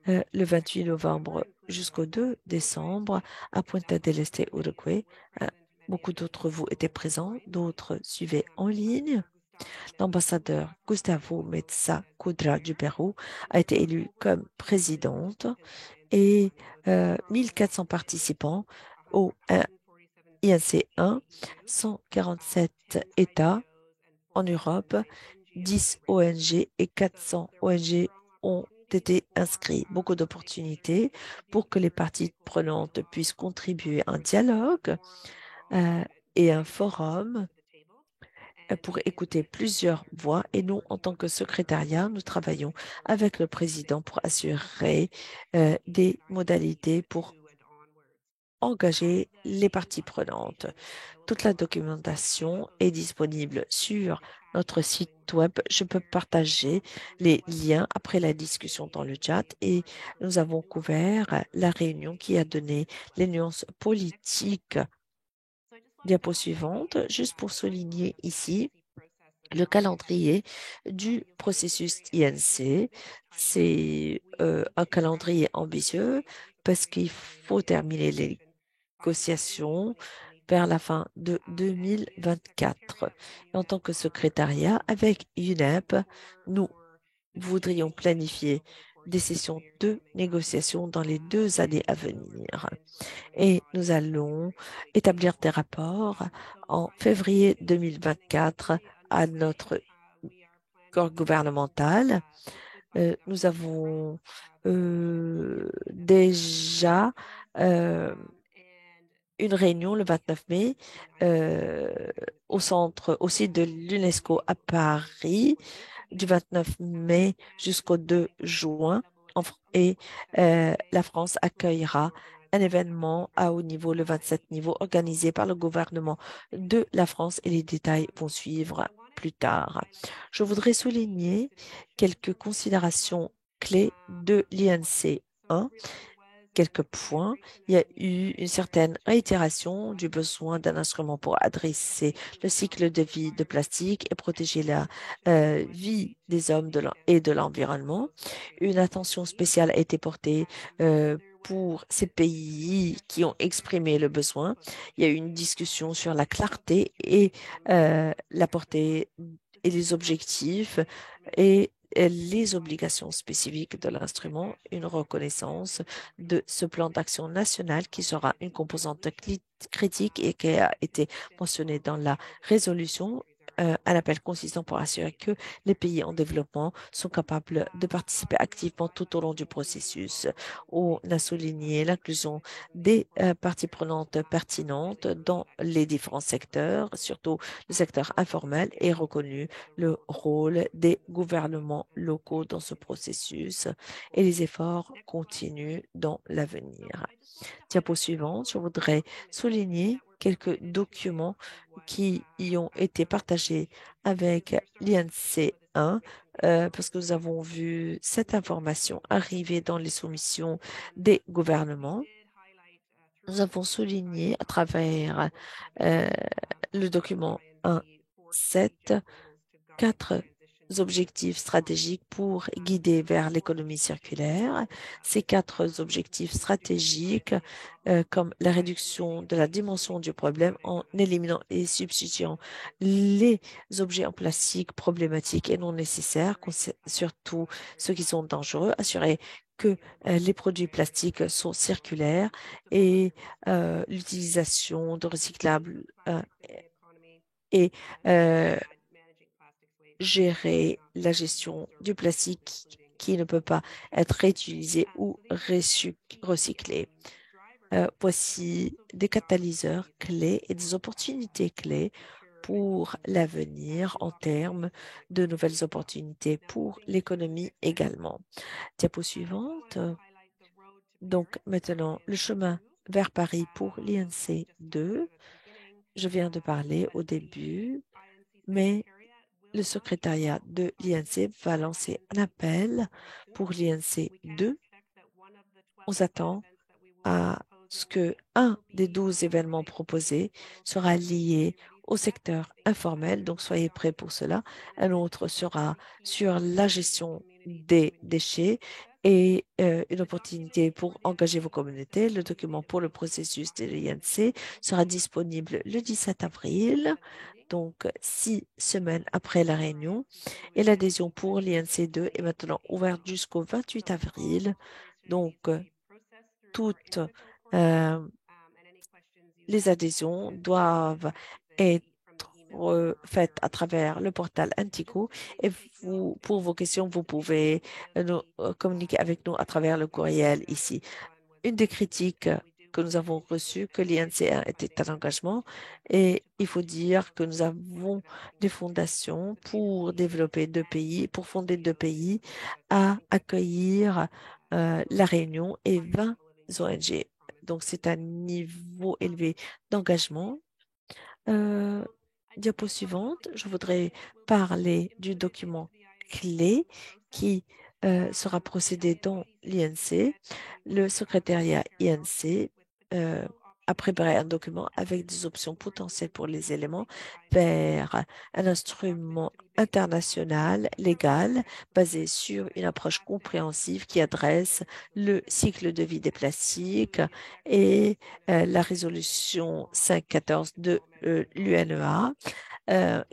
Le 28 novembre jusqu'au 2 décembre à Punta del Este, Uruguay. Beaucoup d'entre vous étaient présents, d'autres suivaient en ligne. L'ambassadeur Gustavo Metza Cudra du Pérou a été élu comme présidente et 1400 participants au INC 1, 147 États en Europe, 10 ONG et 400 ONG ont été inscrits. Beaucoup d'opportunités pour que les parties prenantes puissent contribuer à un dialogue et un forum pour écouter plusieurs voix. Et nous, en tant que secrétariat, nous travaillons avec le président pour assurer des modalités pour engager les parties prenantes. Toute la documentation est disponible sur notre site web. Je peux partager les liens après la discussion dans le chat et nous avons couvert la réunion qui a donné les nuances politiques. Diapo suivante, juste pour souligner ici le calendrier du processus INC. C'est un calendrier ambitieux parce qu'il faut terminer les négociations vers la fin de 2024. Et en tant que secrétariat, avec UNEP, nous voudrions planifier des sessions de négociation dans les 2 années à venir. Et nous allons établir des rapports en février 2024 à notre corps gouvernemental. Nous avons déjà une réunion le 29 mai au site de l'UNESCO à Paris, du 29 mai jusqu'au 2 juin. Et la France accueillera un événement à haut niveau, le 27 niveau, organisé par le gouvernement de la France et les détails vont suivre plus tard. Je voudrais souligner quelques considérations clés de l'INC 1. Quelques points. Il y a eu une certaine réitération du besoin d'un instrument pour adresser le cycle de vie de plastique et protéger la vie des hommes et de l'environnement. Une attention spéciale a été portée pour ces pays qui ont exprimé le besoin. Il y a eu une discussion sur la clarté et la portée et les objectifs et les obligations spécifiques de l'instrument, une reconnaissance de ce plan d'action national qui sera une composante critique et qui a été mentionnée dans la résolution. Un appel consistant pour assurer que les pays en développement sont capables de participer activement tout au long du processus. On a souligné l'inclusion des parties prenantes pertinentes dans les différents secteurs, surtout le secteur informel, et reconnu le rôle des gouvernements locaux dans ce processus et les efforts continuent dans l'avenir. Diapo suivante, je voudrais souligner quelques documents qui y ont été partagés avec l'INC 1 parce que nous avons vu cette information arriver dans les soumissions des gouvernements. Nous avons souligné à travers le document 1.7 4 objectifs stratégiques pour guider vers l'économie circulaire. Ces 4 objectifs stratégiques, comme la réduction de la dimension du problème en éliminant et substituant les objets en plastique problématiques et non nécessaires, surtout ceux qui sont dangereux, assurer que les produits plastiques sont circulaires et l'utilisation de recyclables et gérer la gestion du plastique qui ne peut pas être réutilisé ou recyclé. Voici des catalyseurs clés et des opportunités clés pour l'avenir en termes de nouvelles opportunités pour l'économie également. Diapo suivante. Donc maintenant, le chemin vers Paris pour l'INC 2. Je viens de parler au début, mais le secrétariat de l'INC va lancer un appel pour l'INC 2. On s'attend à ce que un des 12 événements proposés sera lié au secteur informel, donc soyez prêts pour cela. Un autre sera sur la gestion des déchets et une opportunité pour engager vos communautés. Le document pour le processus de l'INC sera disponible le 17 avril, donc 6 semaines après la réunion. Et l'adhésion pour l'INC2 est maintenant ouverte jusqu'au 28 avril. Donc, toutes les adhésions doivent être faites à travers le portail Antico et pour vos questions, vous pouvez communiquer avec nous à travers le courriel ici. Une des critiques que nous avons reçues, que l'INC1 était un engagement, et il faut dire que nous avons des fondations pour développer 2 pays, pour fonder 2 pays, à accueillir la Réunion et 20 ONG. Donc, c'est un niveau élevé d'engagement. Diapo suivante, je voudrais parler du document clé qui sera procédé dans l'INC. Le secrétariat INC a préparé un document avec des options potentielles pour les éléments vers un instrument international légal basé sur une approche compréhensive qui adresse le cycle de vie des plastiques et la résolution 514 de l'UNEA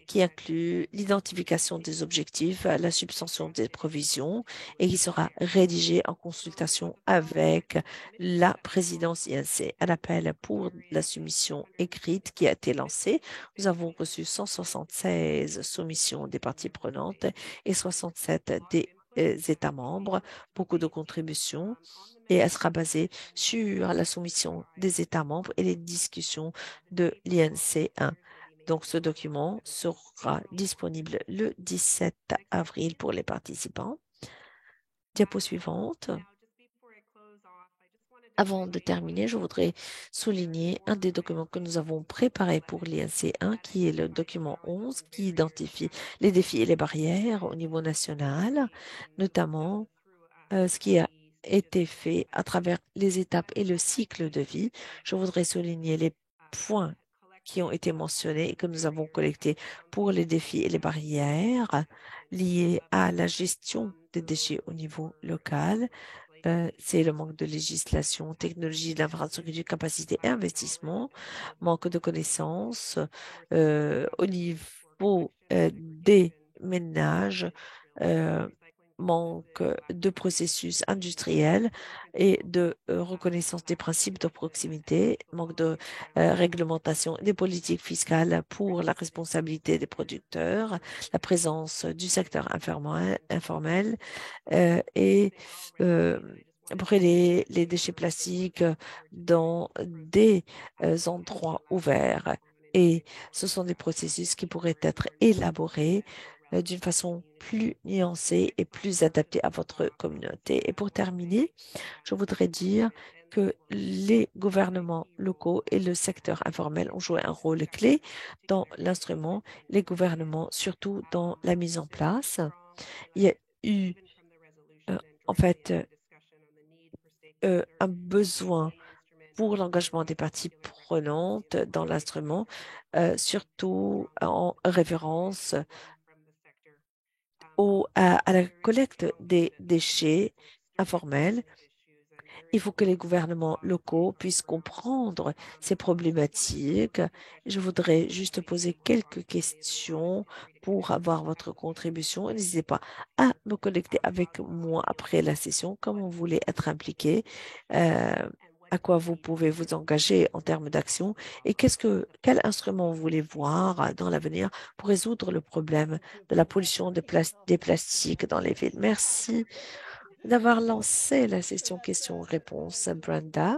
qui inclut l'identification des objectifs, la substantion des provisions et qui sera rédigé en consultation avec la présidence INC. Un appel pour la soumission écrite qui a été lancé. Nous avons reçu 176 soumissions des parties prenantes et 67 des États membres, beaucoup de contributions et elle sera basée sur la soumission des États membres et les discussions de l'INC 1. Donc, ce document sera disponible le 17 avril pour les participants. Diapo suivante. Avant de terminer, je voudrais souligner un des documents que nous avons préparé pour l'INC1, qui est le document 11, qui identifie les défis et les barrières au niveau national, notamment ce qui a été fait à travers les étapes et le cycle de vie. Je voudrais souligner les points qui ont été mentionnés et que nous avons collectés pour les défis et les barrières liés à la gestion des déchets au niveau local. C'est le manque de législation, technologie, d'infrastructure, capacité et investissement, manque de connaissances au niveau des ménages, manque de processus industriels et de reconnaissance des principes de proximité, manque de réglementation des politiques fiscales pour la responsabilité des producteurs, la présence du secteur informel et brûler les déchets plastiques dans des endroits ouverts. Et ce sont des processus qui pourraient être élaborés d'une façon plus nuancée et plus adaptée à votre communauté. Et pour terminer, je voudrais dire que les gouvernements locaux et le secteur informel ont joué un rôle clé dans l'instrument, les gouvernements surtout dans la mise en place. Il y a eu en fait un besoin pour l'engagement des parties prenantes dans l'instrument, surtout en référence à la collecte des déchets informels. Il faut que les gouvernements locaux puissent comprendre ces problématiques. Je voudrais juste poser quelques questions pour avoir votre contribution. N'hésitez pas à me connecter avec moi après la session, comme vous voulez être impliqué, à quoi vous pouvez vous engager en termes d'action et quel instrument vous voulez voir dans l'avenir pour résoudre le problème de la pollution des plastiques dans les villes. Merci d'avoir lancé la session questions-réponses, Brenda.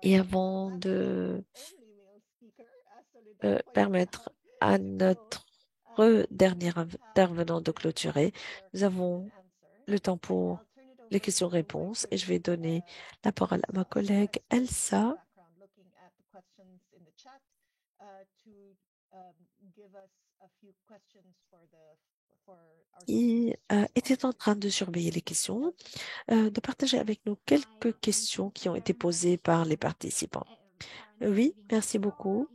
Et avant de permettre à notre dernier intervenant de clôturer, nous avons le temps pour les questions-réponses et je vais donner la parole à ma collègue Elsa qui était en train de surveiller les questions, de partager avec nous quelques questions qui ont été posées par les participants. Oui, merci beaucoup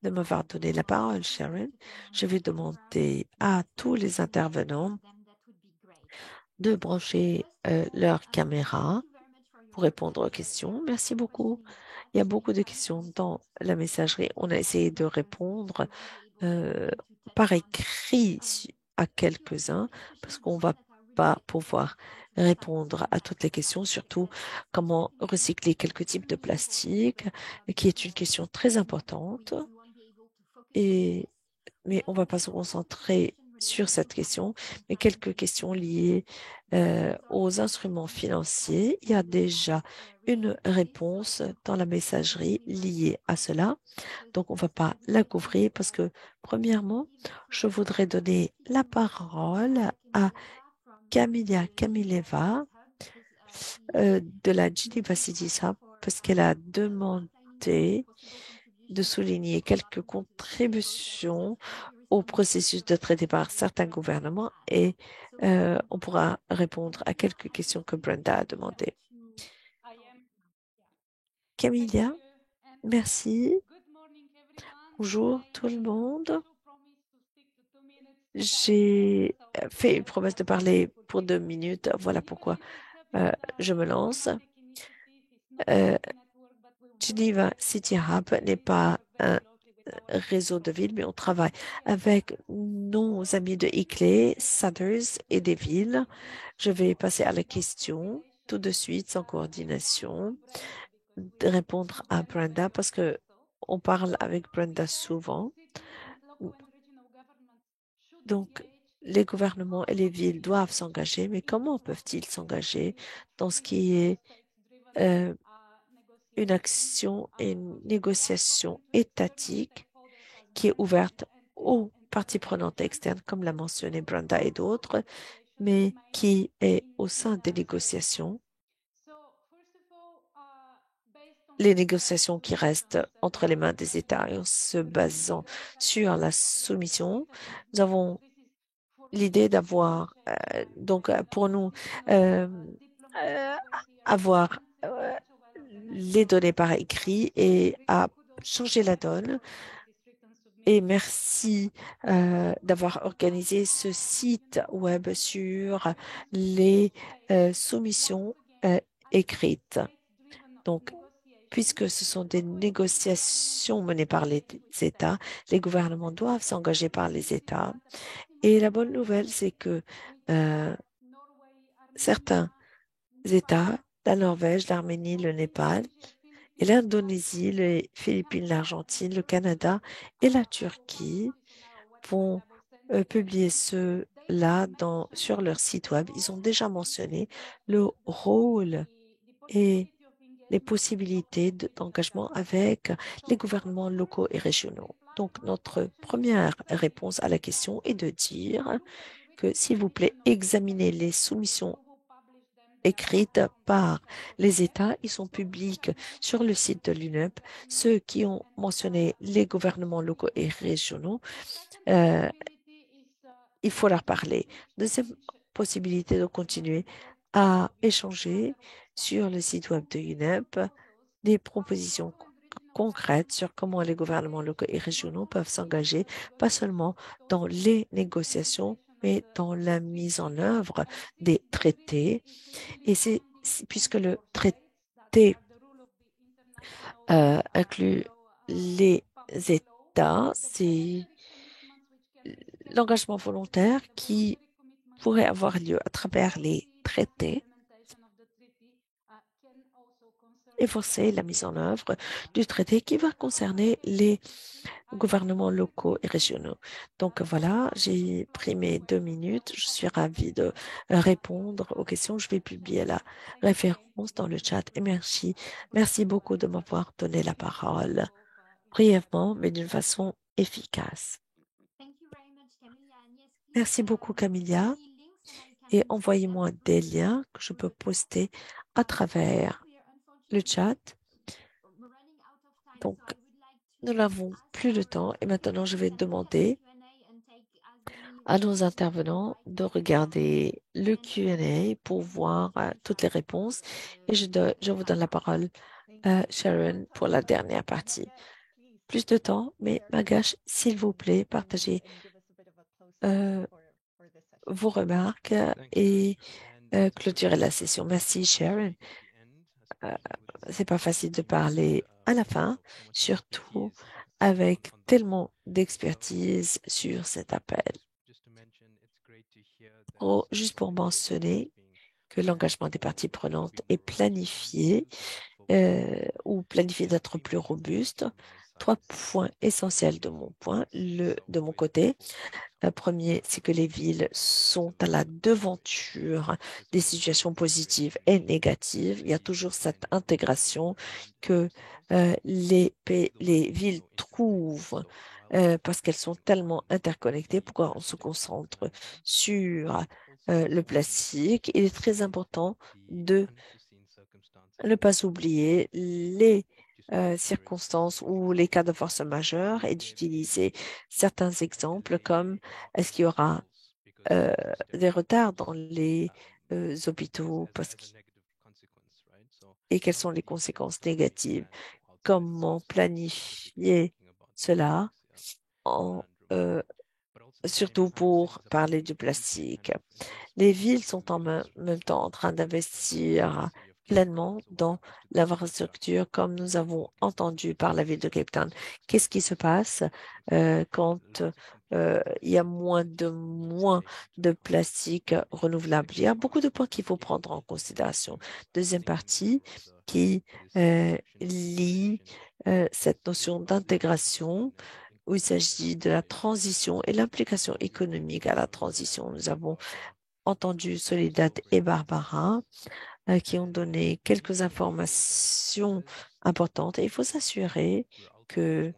de m'avoir donné la parole, Sharon. Je vais demander à tous les intervenants de brancher leur caméra pour répondre aux questions. Merci beaucoup. Il y a beaucoup de questions dans la messagerie. On a essayé de répondre par écrit à quelques-uns parce qu'on va pas pouvoir répondre à toutes les questions, surtout comment recycler quelques types de plastique, qui est une question très importante. Mais on va pas se concentrer sur cette question, mais quelques questions liées aux instruments financiers. Il y a déjà une réponse dans la messagerie liée à cela. Donc, on va pas la couvrir parce que, premièrement, je voudrais donner la parole à Camilla Kamileva de la Geneva City Hub parce qu'elle a demandé de souligner quelques contributions au processus de traité par certains gouvernements et on pourra répondre à quelques questions que Brenda a demandées. Camilla, merci. Bonjour tout le monde. J'ai fait une promesse de parler pour 2 minutes. Voilà pourquoi je me lance. Geneva City Hub n'est pas un réseau de villes, mais on travaille avec nos amis de ICLE, Suthers et des villes. Je vais passer à la question tout de suite, sans coordination, de répondre à Brenda parce que on parle avec Brenda souvent. Donc, les gouvernements et les villes doivent s'engager, mais comment peuvent-ils s'engager dans ce qui est une action et une négociation étatique qui est ouverte aux parties prenantes externes, comme l'a mentionné Brenda et d'autres, mais qui est au sein des négociations, les négociations qui restent entre les mains des États et en se basant sur la soumission, nous avons l'idée d'avoir, donc pour nous, euh, euh, avoir les données par écrit et à changer la donne. Et merci d'avoir organisé ce site web sur les soumissions écrites. Donc, puisque ce sont des négociations menées par les États, les gouvernements doivent s'engager par les États. Et la bonne nouvelle, c'est que certains États, la Norvège, l'Arménie, le Népal, et l'Indonésie, les Philippines, l'Argentine, le Canada et la Turquie vont publier cela sur leur site web. Ils ont déjà mentionné le rôle et les possibilités d'engagement avec les gouvernements locaux et régionaux. Donc, notre première réponse à la question est de dire que, s'il vous plaît, examinez les soumissions écrites par les États. Ils sont publics sur le site de l'UNEP. Ceux qui ont mentionné les gouvernements locaux et régionaux, il faut leur parler. Deuxième possibilité de continuer à échanger sur le site web de UNEP des propositions concrètes sur comment les gouvernements locaux et régionaux peuvent s'engager, pas seulement dans les négociations, mais dans la mise en œuvre des traités. Et puisque le traité inclut les États, c'est l'engagement volontaire qui pourrait avoir lieu à travers les traités et forcer la mise en œuvre du traité qui va concerner les gouvernements locaux et régionaux. Donc voilà, j'ai pris mes 2 minutes. Je suis ravie de répondre aux questions. Je vais publier la référence dans le chat et merci. Merci beaucoup de m'avoir donné la parole brièvement, mais d'une façon efficace. Merci beaucoup, Camilla. Et envoyez-moi des liens que je peux poster à travers le chat. Donc, nous n'avons plus de temps et maintenant je vais demander à nos intervenants de regarder le Q&A pour voir toutes les réponses et je vous donne la parole, Sharon, pour la dernière partie. Plus de temps, mais Magash, s'il vous plaît, partagez vos remarques et clôturer la session. Merci, Sharon. C'est pas facile de parler à la fin, surtout avec tellement d'expertise sur cet appel. Juste pour mentionner que l'engagement des parties prenantes est planifié ou planifié d'être plus robuste. 3 points essentiels de mon côté. Le premier, c'est que les villes sont à la devanture des situations positives et négatives. Il y a toujours cette intégration que les villes trouvent parce qu'elles sont tellement interconnectées. Pourquoi on se concentre sur le plastique? Il est très important de ne pas oublier les circonstances ou les cas de force majeure et d'utiliser certains exemples comme est-ce qu'il y aura des retards dans les hôpitaux et quelles sont les conséquences négatives. Comment planifier cela surtout pour parler du plastique. Les villes sont en même temps en train d'investir pleinement dans l'infrastructure, comme nous avons entendu par la ville de Cape Town. Qu'est-ce qui se passe quand il y a moins de plastique renouvelable? Il y a beaucoup de points qu'il faut prendre en considération. Deuxième partie qui lie cette notion d'intégration où il s'agit de la transition et l'implication économique à la transition. Nous avons entendu Soledad et Barbara qui ont donné quelques informations importantes et il faut s'assurer que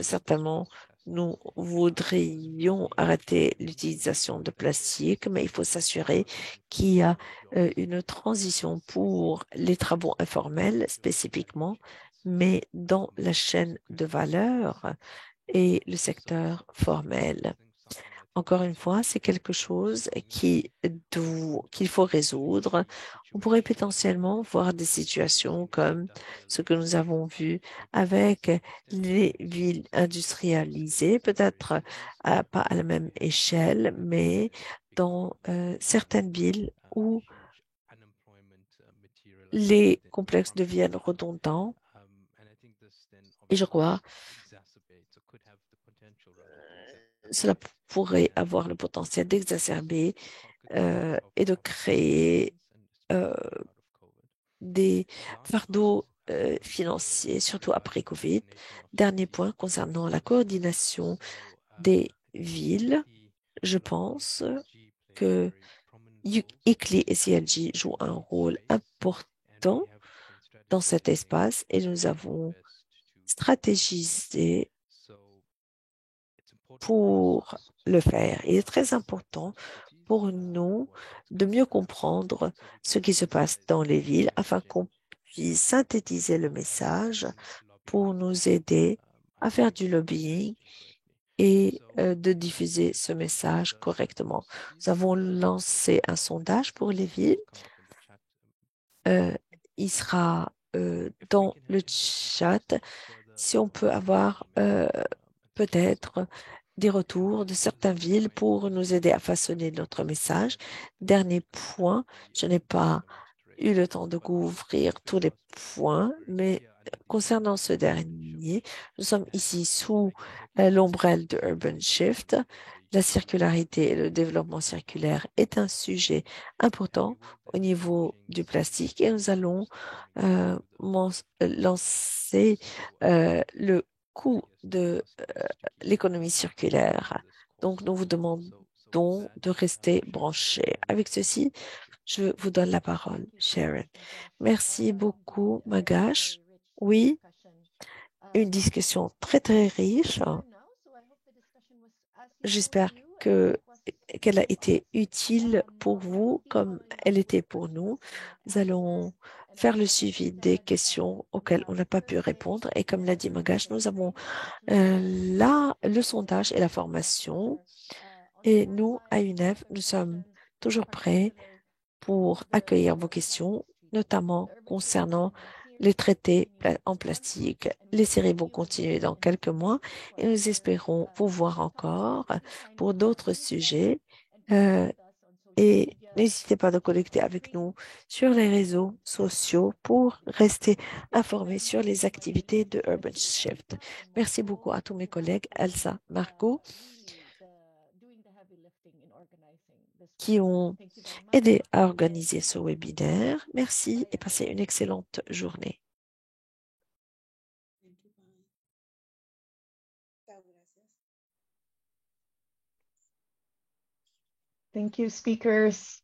certainement nous voudrions arrêter l'utilisation de plastique, mais il faut s'assurer qu'il y a une transition pour les travaux informels spécifiquement, mais dans la chaîne de valeur et le secteur formel. Encore une fois, c'est quelque chose qu'il faut résoudre. On pourrait potentiellement voir des situations comme ce que nous avons vu avec les villes industrialisées, peut-être pas à la même échelle, mais dans certaines villes où les complexes deviennent redondants. Et je crois cela pourrait avoir le potentiel d'exacerber et de créer des fardeaux financiers, surtout après COVID. Dernier point concernant la coordination des villes, je pense que ICLEI et CLG jouent un rôle important dans cet espace et nous avons stratégisé pour le faire. Il est très important pour nous de mieux comprendre ce qui se passe dans les villes afin qu'on puisse synthétiser le message pour nous aider à faire du lobbying et de diffuser ce message correctement. Nous avons lancé un sondage pour les villes. Il sera dans le chat si on peut avoir peut-être des retours de certaines villes pour nous aider à façonner notre message. Dernier point, je n'ai pas eu le temps de couvrir tous les points, mais concernant ce dernier, nous sommes ici sous l'ombrelle de Urban Shift. La circularité et le développement circulaire est un sujet important au niveau du plastique et nous allons lancer le coût de l'économie circulaire. Donc, nous vous demandons de rester branchés. Avec ceci, je vous donne la parole, Sharon. Merci beaucoup, Magash. Oui, une discussion très, très riche. J'espère qu'elle a été utile pour vous comme elle était pour nous. Nous allons faire le suivi des questions auxquelles on n'a pas pu répondre. Et comme l'a dit Magash, nous avons là le sondage et la formation. Et nous, à UNEF, nous sommes toujours prêts pour accueillir vos questions, notamment concernant les traités en plastique. Les séries vont continuer dans quelques mois et nous espérons vous voir encore pour d'autres sujets Et n'hésitez pas à connecter avec nous sur les réseaux sociaux pour rester informés sur les activités de Urban Shift. Merci beaucoup à tous mes collègues, Elsa, Marco, qui ont aidé à organiser ce webinaire. Merci et passez une excellente journée. Thank you, speakers.